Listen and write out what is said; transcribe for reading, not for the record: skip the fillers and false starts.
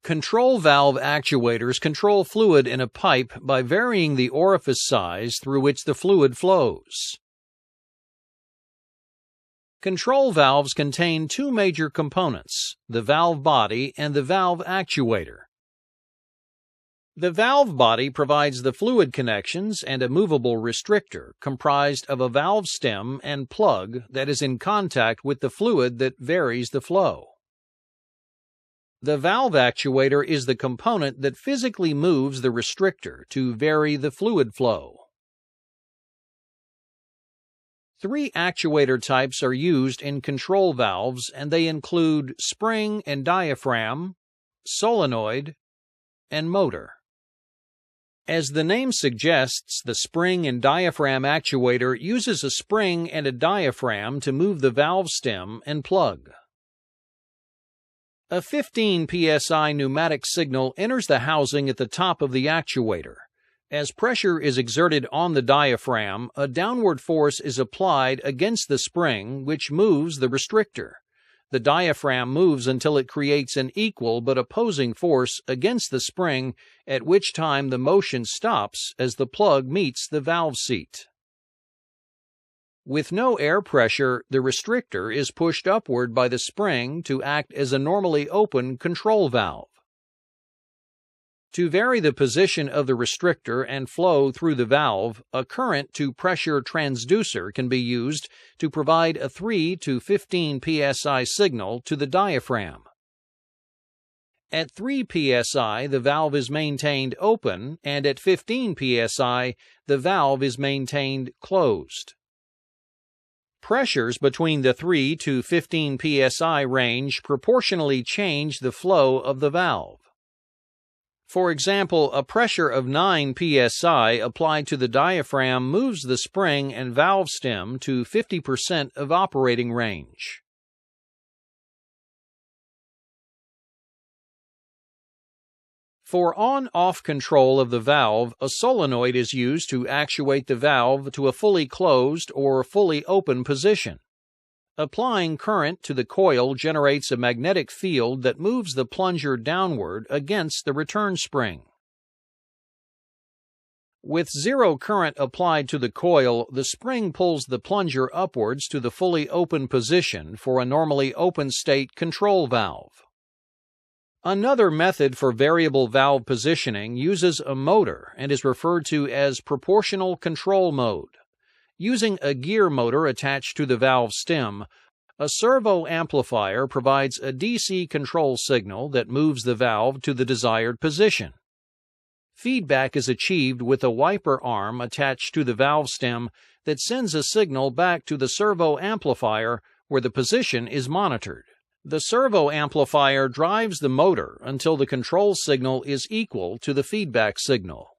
Control valve actuators control fluid in a pipe by varying the orifice size through which the fluid flows. Control valves contain two major components, the valve body and the valve actuator. The valve body provides the fluid connections and a movable restrictor comprised of a valve stem and plug that is in contact with the fluid that varies the flow. The valve actuator is the component that physically moves the restrictor to vary the fluid flow. Three actuator types are used in control valves, and they include spring and diaphragm, solenoid, and motor. As the name suggests, the spring and diaphragm actuator uses a spring and a diaphragm to move the valve stem and plug. A 15 psi pneumatic signal enters the housing at the top of the actuator. As pressure is exerted on the diaphragm, a downward force is applied against the spring, which moves the restrictor. The diaphragm moves until it creates an equal but opposing force against the spring, at which time the motion stops as the plug meets the valve seat. With no air pressure, the restrictor is pushed upward by the spring to act as a normally open control valve. To vary the position of the restrictor and flow through the valve, a current-to-pressure transducer can be used to provide a 3 to 15 psi signal to the diaphragm. At 3 psi, the valve is maintained open, and at 15 psi, the valve is maintained closed. Pressures between the 3 to 15 psi range proportionally change the flow of the valve. For example, a pressure of 9 psi applied to the diaphragm moves the spring and valve stem to 50% of operating range. For on-off control of the valve, a solenoid is used to actuate the valve to a fully closed or fully open position. Applying current to the coil generates a magnetic field that moves the plunger downward against the return spring. With zero current applied to the coil, the spring pulls the plunger upwards to the fully open position for a normally open state control valve. Another method for variable valve positioning uses a motor and is referred to as proportional control mode. Using a gear motor attached to the valve stem, a servo amplifier provides a DC control signal that moves the valve to the desired position. Feedback is achieved with a wiper arm attached to the valve stem that sends a signal back to the servo amplifier where the position is monitored. The servo amplifier drives the motor until the control signal is equal to the feedback signal.